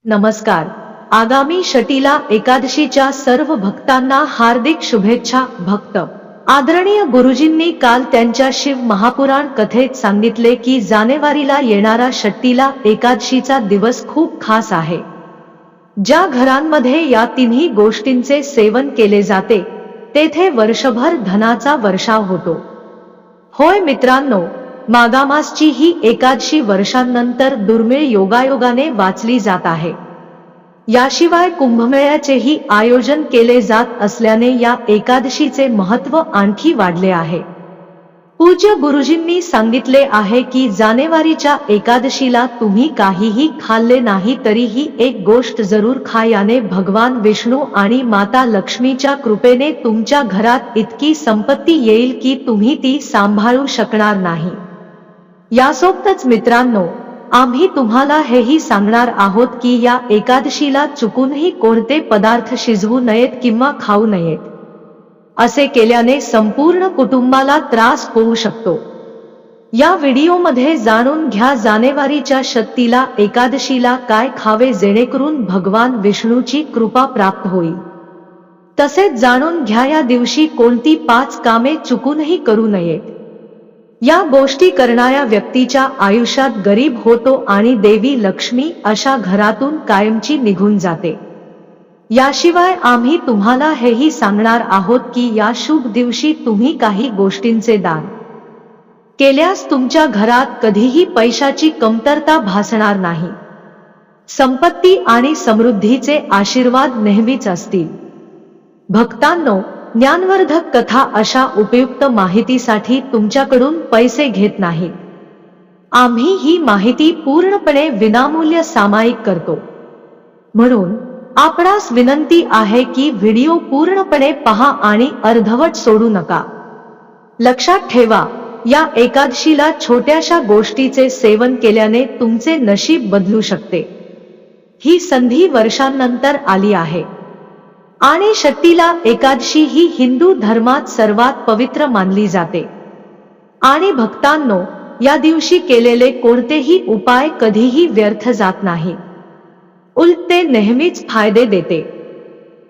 नमस्कार. आगामी षटीला एकादशीच्या सर्व भक्तांना हार्दिक शुभेच्छा. भक्त आदरणीय गुरुजींनी काल त्यांच्या शिव महापुराण कथेत सांगितले की जानेवारीला येणारा षटीला एकादशीचा दिवस खूप खास आहे. ज्या घरांमध्ये या तिन्ही गोष्टींचे सेवन केले जाते तेथे वर्षभर धनाचा वर्षाव होतो. होय मित्रांनो, माघामासची ही एकादशी वर्षांनंतर दुर्मिळ योगायोगाने वाचली जात आहे. याशिवाय कुंभमेळ्याचेही आयोजन केले जात असल्याने या एकादशीचे महत्त्व आणखी वाढले आहे. पूज्य गुरुजींनी सांगितले आहे की जानेवारीच्या एकादशीला तुम्ही काहीही खाल्ले नाही तरीही एक गोष्ट जरूर खा. याने भगवान विष्णू आणि माता लक्ष्मीच्या कृपेने तुमच्या घरात इतकी संपत्ती येईल की तुम्ही ती सांभाळू शकणार नाही. यासोबतच मित्रांनो, आम्ही तुम्हाला हेही सांगणार आहोत की या एकादशीला चुकूनही कोणते पदार्थ शिजवू नयेत किंवा खाऊ नयेत. असे केल्याने संपूर्ण कुटुंबाला त्रास होऊ शकतो. या व्हिडिओमध्ये जाणून घ्या जानेवारीच्या षटीला एकादशीला काय खावे जेणेकरून भगवान विष्णूची कृपा प्राप्त होईल. तसेच जाणून घ्या या दिवशी कोणती 5 कामे चुकूनही करू नयेत. या गोष्टी करणाऱ्या व्यक्तीच्या आयुष्यात गरीब होतो आणि देवी लक्ष्मी अशा घरातून कायमची निघून जाते. याशिवाय आम्ही तुम्हाला हेही सांगणार आहोत की या शुभ दिवशी तुम्ही काही गोष्टींचे दान केल्यास तुमच्या घरात कधीही पैशाची कमतरता भासणार नाही. संपत्ती आणि समृद्धीचे आशीर्वाद नेहमीच असतील. भक्तांनो, ज्ञानवर्धक कथा अशा उपयुक्त माहितीसाठी तुमच्याकडून पैसे घेत नाहीत. आम्ही ही माहिती पूर्णपणे विनामूल्य सामायिक करतो. म्हणून आपणास विनंती आहे की व्हिडिओ पूर्णपणे पहा आणि अर्धवट सोडू नका. लक्षात ठेवा, या एकादशीला छोट्याशा गोष्टीचे सेवन केल्याने तुमचे नशीब बदलू शकते. ही संधी वर्षांनंतर आली आहे आणि षटीला एकादशी ही हिंदू धर्मात सर्वात पवित्र मानली जाते. आणि भक्तांनो, या दिवशी केलेले कोणतेही उपाय कधीही व्यर्थ जात नाही. उलट ते नेहमीच फायदे देते.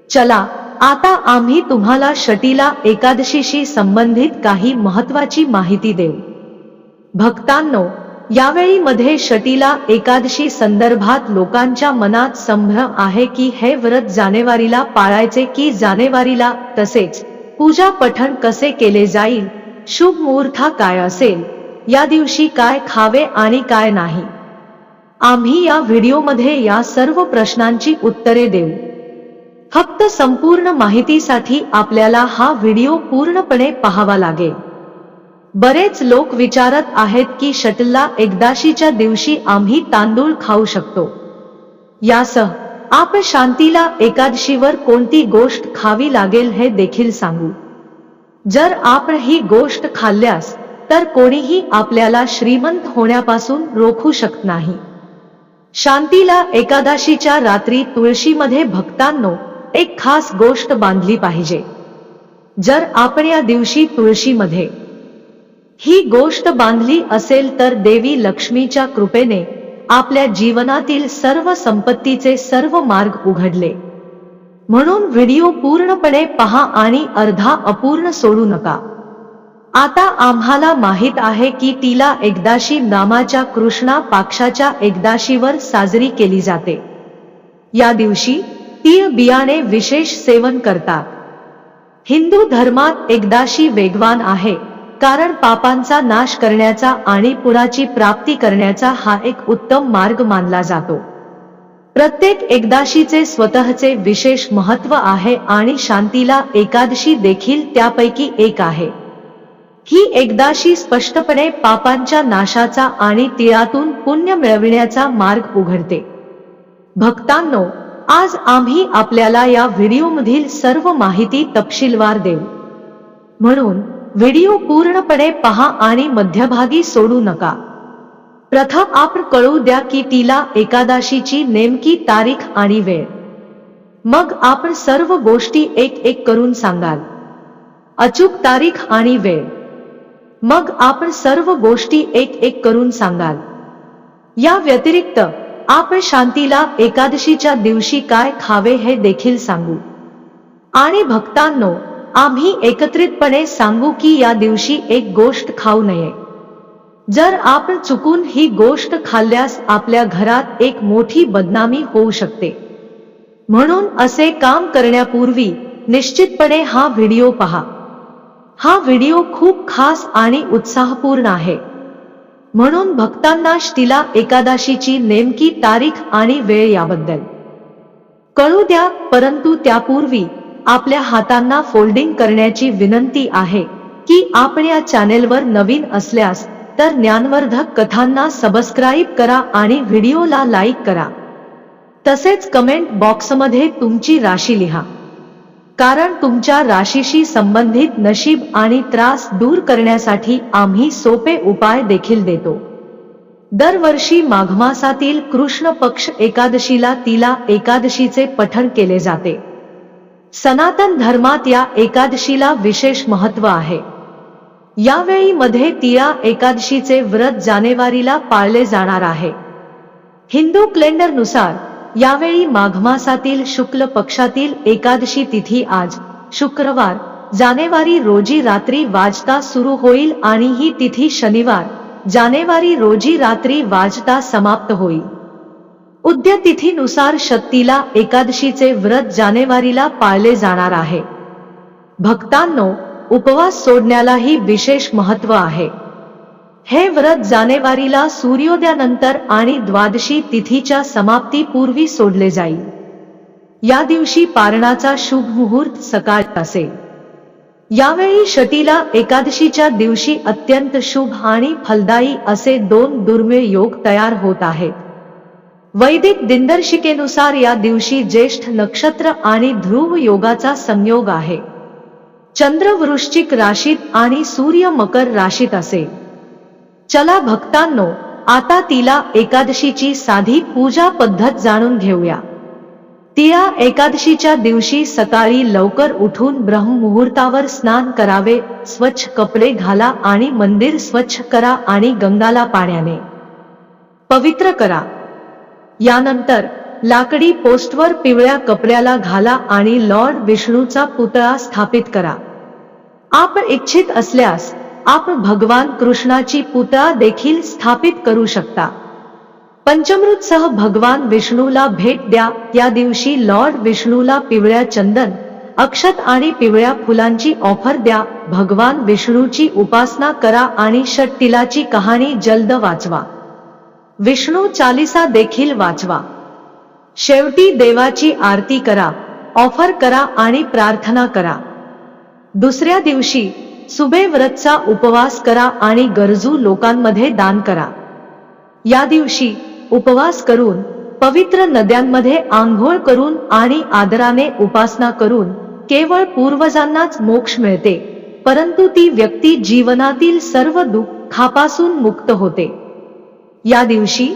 चला, आता आम्ही तुम्हाला षटीला एकादशीशी संबंधित काही महत्त्वाची माहिती देऊ. भक्तांनो, यावेळी मध्ये षटीला एकादशी संदर्भात लोकांच्या मनात संभ्रम आहे की हे व्रत जानेवारीला पाळायचे की जानेवारीला, तसेच पूजा पठण कसे केले जाईल, शुभ मुहूर्त काय असेल, या दिवशी काय खावे आणि काय नाही. आम्ही या व्हिडिओमध्ये या सर्व प्रश्नांची उत्तरे देऊ. फक्त संपूर्ण माहितीसाठी आपल्याला हा व्हिडिओ पूर्णपणे पाहावा लागेल. बरेच लोक विचारत आहेत की षटीला एकादशीच्या दिवशी आम्ही तांदूळ खाऊ शकतो. यासह आपण शांतीला एकादशीवर कोणती गोष्ट खावी लागेल हे देखील सांगू. जर आपण ही गोष्ट खाल्ल्यास तर कोणीही आपल्याला श्रीमंत होण्यापासून रोखू शकत नाही. शांतीला एकादशीच्या रात्री तुळशीमध्ये भक्तांनो एक खास गोष्ट बांधली पाहिजे. जर आपण या दिवशी तुळशीमध्ये ही गोष्ट बांधली असेल तर देवी लक्ष्मीच्या कृपेने आपल्या जीवनातील सर्व संपत्तीचे सर्व मार्ग उघडले. म्हणून व्हिडिओ पूर्णपणे पहा आणि अर्धा अपूर्ण सोडू नका. आता आम्हाला माहित आहे की टीला एकादशी नामाच्या कृष्णा पक्षाच्या एकादशीवर साजरी केली जाते. या दिवशी तीळ बियाणे विशेष सेवन करतात. हिंदू धर्मात एकादशी वेगवान आहे कारण पापांचा नाश करण्याचा आणि पुण्याची प्राप्ती करण्याचा हा एक उत्तम मार्ग मानला जातो. प्रत्येक एकादशीचे स्वतःचे विशेष महत्त्व आहे आणि शांतीला एकादशी देखील त्यापैकी एक आहे. ही एकादशी स्पष्टपणे पापांच्या नाशाचा आणि तिळातून पुण्य मिळविण्याचा मार्ग उघडते. भक्तांनो, आज आम्ही आपल्याला या व्हिडिओमधील सर्व माहिती तपशीलवार देऊ. म्हणून व्हिडिओ पूर्णपणे पहा आणि मध्यभागी सोडू नका. प्रथम आपण कळू द्या की टीला एकादशीची नेमकी तारीख आणि वेळ. मग आपण सर्व गोष्टी एक एक करून सांगाल. अचूक तारीख आणि वेळ. मग आपण सर्व गोष्टी एक एक करून सांगाल. या व्यतिरिक्त आपण शांतीला एकादशीच्या दिवशी काय खावे हे देखील सांगू। आणि भक्तांनो, आम्ही एकत्रितपणे सांगू की या दिवशी एक गोष्ट खाऊ नये। जर आपण चुकून ही गोष्ट खाल्ल्यास आपल्या घरात एक मोठी बदनामी होऊ शकते। म्हणून असे काम करण्यापूर्वी निश्चितपणे हा व्हिडिओ पहा। हा व्हिडिओ खूप खास आणि उत्साहपूर्ण आहे। म्हणून भक्तांना षष्ठीला एकादशीची नेमकी तारीख आणि वेळ याबद्दल कळू द्या, परंतु त्यापूर्वी आपल्या हातांना फोल्डिंग करण्याची विनंती आहे की आपण या चॅनेलवर नवीन असल्यास तर ज्ञानवर्धक कथांना सबस्क्राईब करा आणि व्हिडिओला लाईक करा। तसेच कमेंट बॉक्समध्ये तुमची राशी लिहा, कारण तुमच्या राशीशी संबंधित नशीब आणि त्रास दूर करण्यासाठी आम्ही सोपे उपाय देखील देतो। दरवर्षी माघ मासातील कृष्ण पक्ष एकादशीला तिला एकादशीचे पठण केले जाते। सनातन धर्मात या एकादशीला विशेष महत्त्व आहे। यावेळी मध्ये तिळा एकादशीचे व्रत जानेवारीला पाळले जाणार आहे। हिंदू कॅलेंडरनुसार यावेळी माघ मासातील शुक्ल पक्षातील एकादशी तिथी आज शुक्रवार जानेवारी रोजी रात्री वाजता सुरू होईल आणि ही तिथी शनिवार जानेवारी रोजी रात्री वाजता समाप्त होईल। उद्या तिथीनुसार षष्ठीला एकादशीचे व्रत जानेवारीला पाळले जाणार आहे। भक्तांनो, उपवास सोडण्यालाही विशेष महत्त्व आहे। हे व्रत जानेवारीला सूर्योदयानंतर आणि द्वादशी तिथीच्या समाप्तीपूर्वी सोडले जाईल। या दिवशी पारणाचा शुभ मुहूर्त सकाळ असेल। यावेळी षष्ठीला एकादशीच्या दिवशी अत्यंत शुभ आणि फलदायी असे दोन दुर्मिळ योग तयार होत आहेत। वैदिक दिनदर्शिकेनुसार या दिवशी ज्येष्ठ नक्षत्र आणि ध्रुव योगाचा संयोग आहे। चंद्र वृश्चिक राशीत आणि सूर्य मकर राशीत असेल। चला भक्तांनो, आता तिला एकादशीची साधी पूजा पद्धत जाणून घेऊया। तिळा एकादशीच्या दिवशी सकाळी लवकर उठून ब्रह्ममुहूर्तावर स्नान करावे, स्वच्छ कपडे घाला आणि मंदिर स्वच्छ करा आणि गंगाला पाण्याने पवित्र करा। यानंतर लाकडी पोस्टवर पिवळ्या कपड्याला घाला आणि लॉर्ड विष्णूचा पुतळा स्थापित करा। आपण इच्छित असल्यास आपण भगवान कृष्णाची पुतळा देखील स्थापित करू शकता। पंचामृत सह भगवान विष्णूला भेट द्या। या दिवशी लॉर्ड विष्णूला पिवळ्या चंदन, अक्षत आणि पिवळ्या फुलांची ऑफर द्या। भगवान विष्णूची उपासना करा आणि षष्ठीलाची कहाणी जलद वाचवा। विष्णू चालीसा देखील वाचवा। शेवटी देवाची आरती करा, ऑफर करा आणि प्रार्थना करा। दुसऱ्या दिवशी सुबे व्रतचा उपवास करा आणि गरजू लोकांमध्ये दान करा। या दिवशी उपवास करून, पवित्र नद्यांमध्ये आंघोळ करून आणि आदराने उपासना करून केवळ पूर्वजांनाच मोक्ष मिळते, परंतु ती व्यक्ती जीवनातील सर्व दुःखापासून मुक्त होते। या दिवशी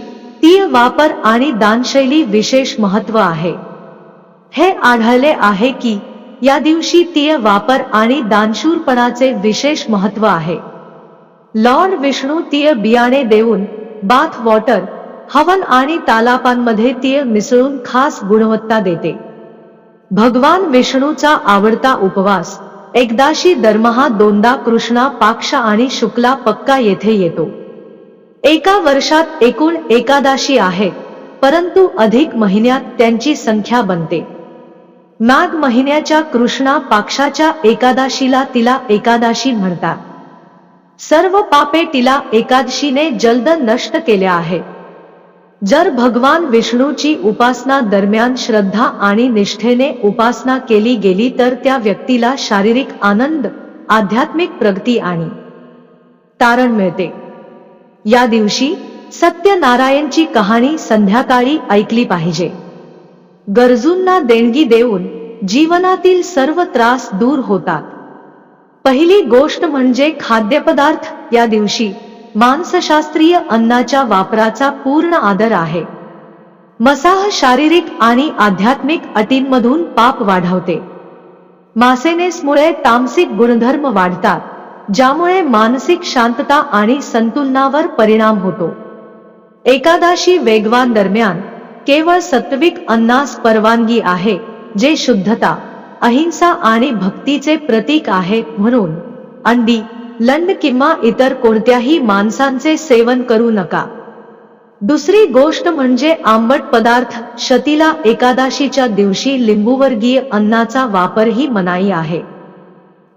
तीळ वापर आणि दानशैली विशेष महत्त्व आहे। हे आढळले आहे की या दिवशी तीळ वापर आणि दानशूरपणाचे विशेष महत्त्व आहे। लॉर्ड विष्णू तीळ बियाणे देऊन बाथ वॉटर, हवन आणि तालापांमध्ये तीळ मिसळून खास गुणवत्ता देते। भगवान विष्णूचा आवडता उपवास एकदाशी दरमहा दोनदा कृष्णा पक्ष आणि शुक्ला पक्का येथे येतो। एका वर्षात एकूण एकादशी आहेत, परंतु अधिक महिन्यात त्यांची संख्या बनते। माघ महिन्याच्या कृष्णा पक्षाच्या एकादशीला तिला एकादशी म्हणतात। सर्व पापे तिला एकादशीने जलद नष्ट केल्या आहेत। जर भगवान विष्णूची उपासना दरम्यान श्रद्धा आणि निष्ठेने उपासना केली गेली तर त्या व्यक्तीला शारीरिक आनंद, आध्यात्मिक प्रगती आणि तारण मिळते। या दिवशी सत्यनारायणची कहाणी संध्याकाळी ऐकली पाहिजे। गरजूंना देणगी देऊन जीवनातील सर्व त्रास दूर होतात। पहिली गोष्ट म्हणजे खाद्यपदार्थ। या दिवशी मांसशास्त्रीय अन्नाच्या वापराचा पूर्ण आदर आहे। मसाह शारीरिक आणि आध्यात्मिक अटींमधून पाप वाढवते। मासेनेसमुळे तामसिक गुणधर्म वाढतात, ज्यामुळे मानसिक शांतता आणि संतुलनावर परिणाम होतो। एकादशी वेगवान दरम्यान केवळ सात्विक अन्नास परवानगी आहे, जे शुद्धता, अहिंसा आणि भक्तीचे प्रतीक आहे. म्हणून अंडी, लंड किंवा इतर कोणत्याही मांसाचे सेवन करू नका. दुसरी गोष्ट म्हणजे आंबट पदार्थ. शतीला एकादशीच्या दिवशी लिंबूवर्गीय अन्नाचा वापरही मनाई आहे.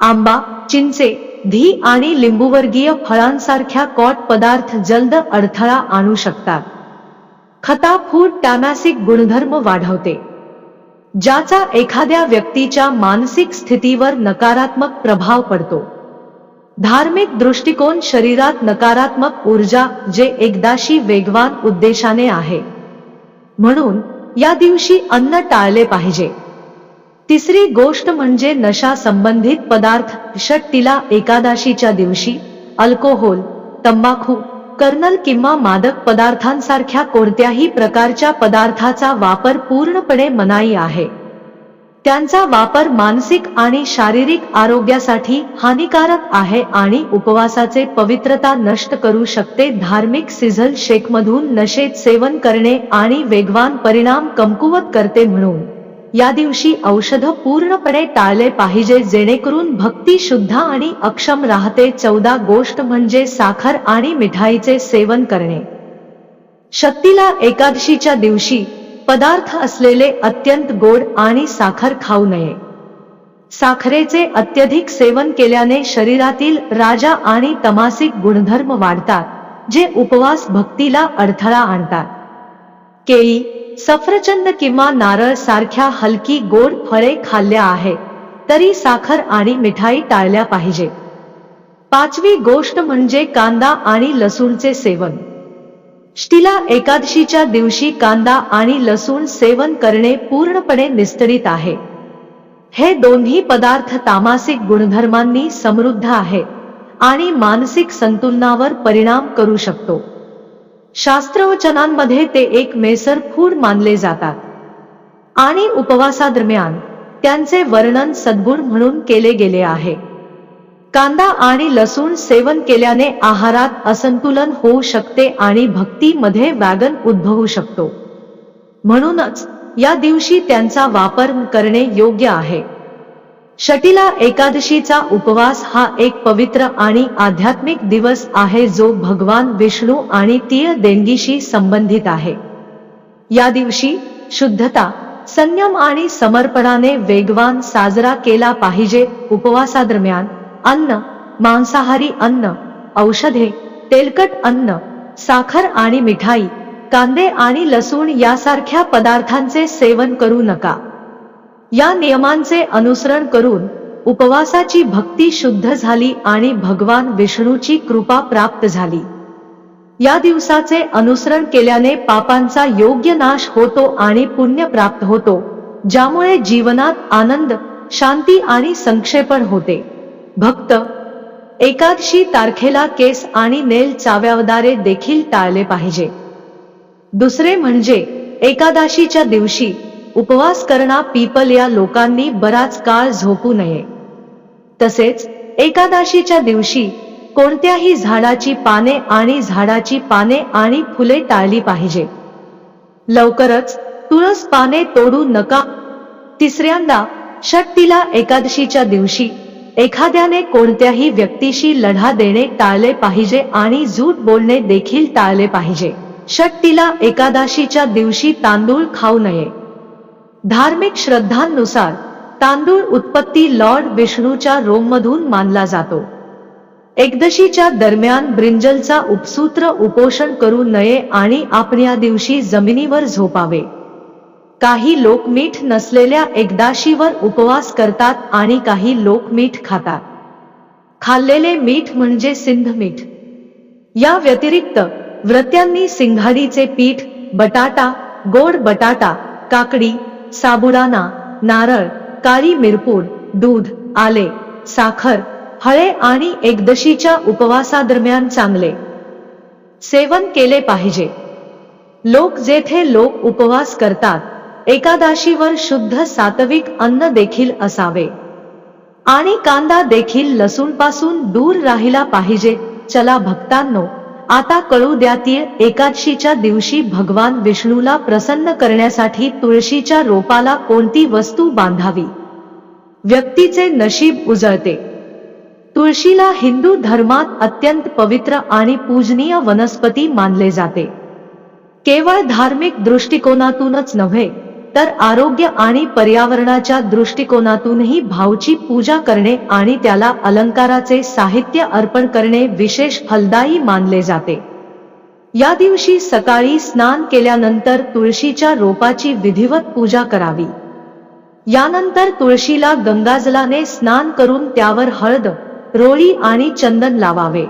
आंबा, चिंचे, धी आणि लिंबूवर्गीय फळांसारख्या कॉट पदार्थ जलद अडथळा आणू शकतात. खता फूड टॅमॅसिक गुणधर्म वाढवते, ज्याचा एखाद्या व्यक्तीच्या मानसिक स्थितीवर नकारात्मक प्रभाव पडतो. धार्मिक दृष्टिकोन शरीरात नकारात्मक ऊर्जा, जे एकदाशी वेगवान उद्देशाने आहे. म्हणून या दिवशी अन्न टाळले पाहिजे. तिसरी गोष्ट म्हणजे नशा संबंधित पदार्थ. षष्ठीला एकादशीच्या दिवशी अल्कोहोल, तंबाखू, कर्नल किंवा मादक पदार्थांसारख्या कोणत्याही प्रकारच्या पदार्थाचा वापर पूर्णपणे मनाई आहे. त्यांचा वापर मानसिक आणि शारीरिक आरोग्यासाठी हानिकारक आहे आणि उपवासाचे पवित्रता नष्ट करू शकते. धार्मिक सिझल शेकमधून नशेत सेवन करणे आणि वेगवान परिणाम कमकुवत करते. म्हणून या दिवशी औषध पूर्णपणे टाळले पाहिजे, जेणेकरून भक्ती शुद्ध आणि अक्षम राहते. 14 गोष्ट म्हणजे साखर आणि मिठाईचे सेवन करणे. शक्तीला एकादशीच्या दिवशी पदार्थ असलेले अत्यंत गोड आणि साखर खाऊ नये. साखरेचे अत्यधिक सेवन केल्याने शरीरातील राजा आणि तमासिक गुणधर्म वाढतात, जे उपवास भक्तीला अडथळा आणतात. केळी, सफरचंद किंवा नारळ सारख्या हलकी गोड फळे खाल्ल्या आहेत तरी साखर आणि मिठाई टाळल्या पाहिजे. 5वी गोष्ट म्हणजे कांदा आणि लसूणचे सेवन. षष्ठीला एकादशीच्या दिवशी कांदा आणि लसूण सेवन करणे पूर्णपणे निषिद्ध आहे. हे दोन्ही पदार्थ तामसिक गुणधर्मांनी समृद्ध आहेत आणि मानसिक संतुलनावर परिणाम करू शकतो. शास्त्रवचनांमध्ये ते एक मेसर फूड मानले जातात आणि उपवासादरम्यान त्यांचे वर्णन सद्गुण म्हणून केले गेले आहे. कांदा आणि लसूण सेवन केल्याने आहारात असंतुलन होऊ शकते आणि भक्तीमध्ये व्याघात उद्भवू शकतो. म्हणूनच या दिवशी त्यांचा वापर करणे योग्य आहे. षष्ठीला एकादशीचा उपवास हा एक पवित्र आणि आध्यात्मिक दिवस आहे, जो भगवान विष्णू आणि तीळ देणगीशी संबंधित आहे. या दिवशी शुद्धता, संयम आणि समर्पणाने वेगवान साजरा केला पाहिजे. उपवासादरम्यान अन्न, मांसाहारी अन्न, औषधे, तेलकट अन्न, साखर आणि मिठाई, कांदे आणि लसूण यासारख्या पदार्थांचे सेवन करू नका. या नियमांचे अनुसरण करून उपवासाची भक्ती शुद्ध झाली आणि भगवान विष्णूची कृपा प्राप्त झाली. या दिवसाचे अनुसरण केल्याने पापांचा योग्य नाश होतो आणि पुण्य प्राप्त होतो, ज्यामुळे जीवनात आनंद, शांती आणि संक्षेपण होते. भक्त एकादशी तारखेला केस आणि नेल चाव्यावदारे देखील टाळले पाहिजे. दुसरे म्हणजे एकादशीच्या दिवशी उपवास करणाऱ्या पीपल या लोकांनी बराच काळ झोपू नये. तसेच एकादशीच्या दिवशी कोणत्याही झाडाची पाने आणि फुले टाळली पाहिजे. लवकरच तुळस पाने तोडू नका. तिसऱ्यांदा षष्ठीला एकादशीच्या दिवशी एखाद्याने कोणत्याही व्यक्तीशी लढा देणे टाळले पाहिजे आणि झूट बोलणे देखील टाळले पाहिजे. षष्ठीला एकादशीच्या दिवशी तांदूळ खाऊ नये. धार्मिक श्रद्धांनुसार तांदूळ उत्पत्ती लॉर्ड विष्णूच्या रोममधून मानला जातो. एकादशीच्या दरम्यान ब्रिंजलचा उपसूत्र उपोषण करू नये आणि आपण या दिवशी जमिनीवर झोपावे. काही लोक मीठ नसलेल्या एकादशीवर उपवास करतात आणि काही लोक मीठ खातात. खाल्लेले मीठ म्हणजे सिंध मीठ. या व्यतिरिक्त व्रत्यांनी सिंघाडीचे पीठ, बटाटा, गोड बटाटा, काकडी, साबुदाणा, नारळ, काळी मिरपूड, दूध, आले, साखर, फळे आणि एकादशीच्या उपवासादरम्यान चांगले सेवन केले पाहिजे. जेथे लोक उपवास करतात, एकादशीवर शुद्ध सात्विक अन्न देखील असावे आणि कांदा देखील लसूणपासून दूर राहिला पाहिजे. चला भक्तांनो, आता कळू द्या, तीळ एकादशीच्या दिवशी भगवान विष्णूला प्रसन्न करण्यासाठी तुळशीच्या रोपाला कोणती वस्तू बांधावी? व्यक्तीचे नशीब उजळते. तुळशीला हिंदू धर्मात अत्यंत पवित्र आणि पूजनीय वनस्पती मानले जाते. केवळ धार्मिक दृष्टिकोनातूनच नव्हे तर आरोग्य आणि पर्यावरणाच्या दृष्टिकोनातूनही भाऊची पूजा करणे आणि त्याला अलंकाराचे साहित्य अर्पण करणे विशेष फलदायी मानले जाते. या दिवशी सकाळी स्नान केल्यानंतर तुळशीच्या रोपाची विधिवत पूजा करावी. यानंतर तुळशीला गंगाजलाने स्नान करून त्यावर हळद, रोळी आणि चंदन लावावे.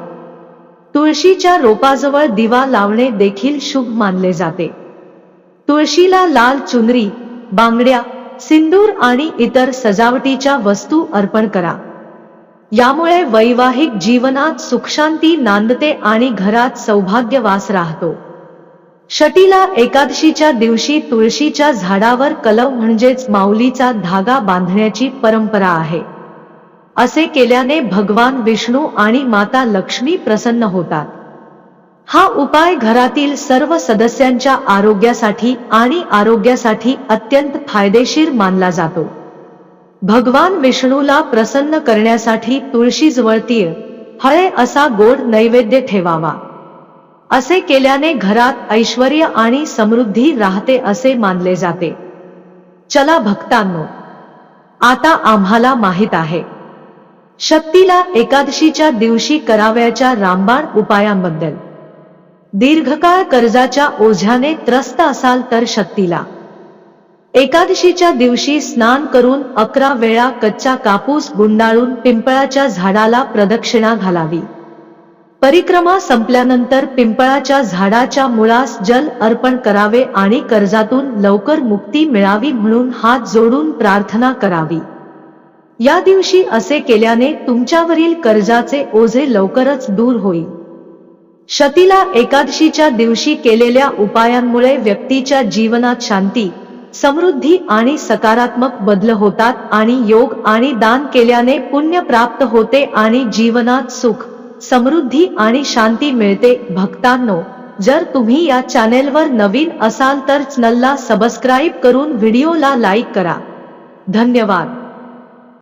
तुळशीच्या रोपाजवळ दिवा लावणे देखील शुभ मानले जाते. तुळशीला लाल चुनरी, बांगड्या, सिंदूर आणि इतर सजावटीच्या वस्तू अर्पण करा. यामुळे वैवाहिक जीवनात सुखशांती नांदते आणि घरात सौभाग्य वास राहतो. षटीला एकादशीच्या दिवशी तुळशीच्या झाडावर कलव म्हणजेच माऊलीचा धागा बांधण्याची परंपरा आहे. असे केल्याने भगवान विष्णू आणि माता लक्ष्मी प्रसन्न होतात. हा उपाय घरातील सर्व सदस्यांच्या आरोग्यासाठी अत्यंत फायदेशीर मानला जातो. भगवान विष्णूला प्रसन्न करण्यासाठी तुळशीजवळ तीळ, फळे असा गोड नैवेद्य ठेवावा. असे केल्याने घरात ऐश्वर्य आणि समृद्धी राहते असे मानले जाते. चला भक्तांनो, आता आम्हाला माहित आहे षष्टीला एकादशीच्या दिवशी करावयाच्या रामबाण उपायांबद्दल. दीर्घकाळ कर्जाच्या ओझ्याने त्रस्त असाल तर षष्टीला एकादशीच्या दिवशी स्नान करून 11 वेळा कच्चा कापूस गुंडाळून पिंपळाच्या झाडाला प्रदक्षिणा घालावी. परिक्रमा संपल्यानंतर पिंपळाच्या झाडाच्या मुळास जल अर्पण करावे आणि कर्जातून लवकर मुक्ती मिळावी म्हणून हात जोडून प्रार्थना करावी. या दिवशी असे केल्याने तुमच्यावरील कर्जाचे ओझे लवकरच दूर होईल. षष्टीला एकादशीच्या दिवशी केलेल्या उपायांमुळे व्यक्तीच्या जीवनात शांती, समृद्धी आणि सकारात्मक बदल होतात आणि योग आणि दान केल्याने पुण्य प्राप्त होते आणि जीवनात सुख, समृद्धी आणि शांती मिळते. भक्तांनो, जर तुम्ही या चॅनेलवर नवीन असाल तर चॅनेलला सबस्क्राईब करून व्हिडिओला लाईक करा. धन्यवाद.